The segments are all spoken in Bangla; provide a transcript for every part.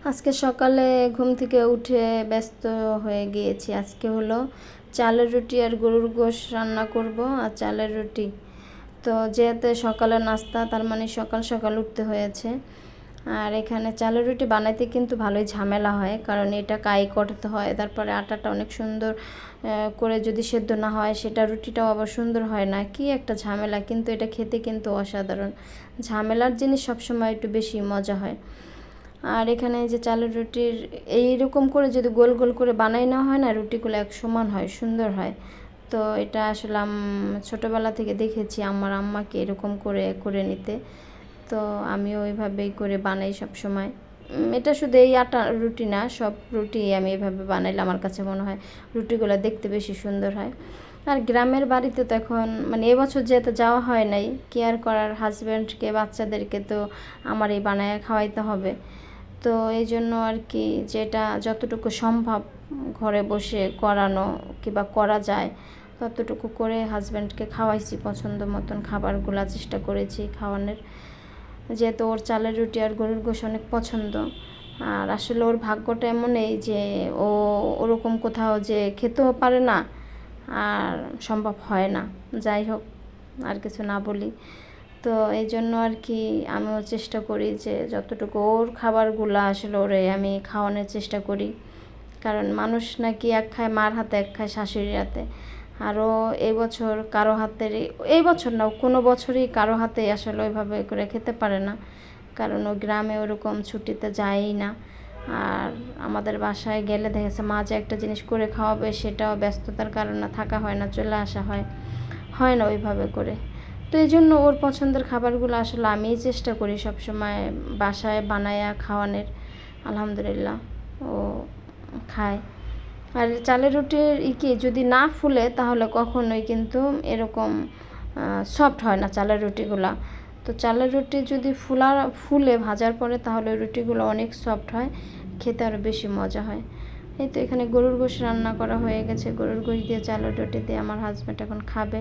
আজকে সকালে ঘুম থেকে উঠে ব্যস্ত হয়ে গিয়েছি। আজকে হলো চালের রুটি আর গরুর গোশ রান্না করব আর চালের রুটি। তো যেহেতু সকালের নাস্তা, তার মানে সকাল সকাল উঠতে হয়েছে। আর এখানে চালের রুটি বানাইতে কিন্তু ভালোই ঝামেলা হয়, কারণ এটা কাই করতে হয়, তারপরে আটাটা অনেক সুন্দর করে যদি সেদ্ধ না হয় সেটা রুটিটাও আবার সুন্দর হয় না। কি একটা ঝামেলা, কিন্তু এটা খেতে কিন্তু অসাধারণ। ঝামেলার জিনিস সবসময় একটু বেশি মজা হয়। আর এখানে যে চালের রুটির এইরকম করে যদি গোল গোল করে বানাই না হয় না, রুটিগুলো এক সমান হয়, সুন্দর হয়। তো এটা আসলে ছোটোবেলা থেকে দেখেছি আমার আম্মাকে এরকম করে করে নিতে। তো আমিও ওইভাবেই করে বানাই সব সময়। এটা শুধু এই আটা রুটি না, সব রুটি আমি এভাবে বানাইলে আমার কাছে মনে হয় রুটিগুলো দেখতে বেশি সুন্দর হয়। আর গ্রামের বাড়িতে তো এখন মানে এবছর যেহেতু যাওয়া হয় নাই, কেয়ার করার হাজব্যান্ডকে বাচ্চাদেরকে তো আমার এই বানায় খাওয়াইতে হবে। তো এই জন্য আর কি, যেটা যতটুকু সম্ভব ঘরে বসে করানো কিংবা করা যায় ততটুকু করে হাজব্যান্ডকে খাওয়াইছি, পছন্দ মতন খাবারগুলো চেষ্টা করেছি খাওয়ানোর। যেহেতু ওর চালের রুটি আর গরুর গোশ অনেক পছন্দ। আর আসলে ওর ভাগ্যটা এমনই যে ও ওরকম কোথাও যে খেতেও পারে না, আর সম্ভব হয় না। যাই হোক, আর কিছু না বলি। তো এই জন্য আর কি আমিও চেষ্টা করি যে যতটুকু ওর খাবারগুলো আসলে ওরে আমি খাওয়ানোর চেষ্টা করি। কারণ মানুষ নাকি এক খায় মার হাতে, এক খায় শাশুড়ির হাতে। আরও এই বছর কারো হাতের, এই বছর না, কোনো বছরই কারো হাতে আসলে ওইভাবে করে খেতে পারে না, কারণ ও গ্রামে ওরকম ছুটিতে যায়ই না। আর আমাদের বাসায় গেলে দেখেছে মা যে একটা জিনিস করে খাওয়াবে, সেটাও ব্যস্ততার কারণে থাকা হয় না, চলে আসা হয় না ওইভাবে করে। তো এই জন্য ওর পছন্দের খাবারগুলো আসলে আমিই চেষ্টা করি সবসময় বাসায় বানায়া খাওয়ানোর। আলহামদুলিল্লাহ ও খায়। আর চালের রুটির কি যদি না ফুলে তাহলে কখনোই কিন্তু এরকম সফট হয় না চালের রুটিগুলা। তো চালের রুটি যদি ফুলে ভাজার পরে তাহলে রুটিগুলো অনেক সফট হয়, খেতে আরও বেশি মজা হয়। এই তো এখানে গরুর গোশ রান্না করা হয়ে গেছে, গরুর গোশ দিয়ে চালের রুটি দিয়ে আমার হাজব্যান্ড এখন খাবে।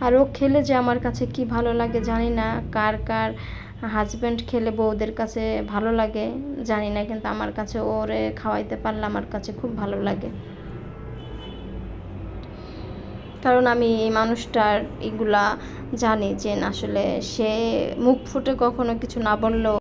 আর ও খেলে যে আমার কাছে কি ভালো লাগে জানি না, কার কার হাজব্যান্ড খেলে বউদের কাছে ভালো লাগে জানি না, কিন্তু আমার কাছে ওরে খাওয়াইতে পারলে আমার কাছে খুব ভালো লাগে। কারণ আমি এই মানুষটার এগুলা জানি যে আসলে সে মুখ ফুটে কখনো কিছু না বললেও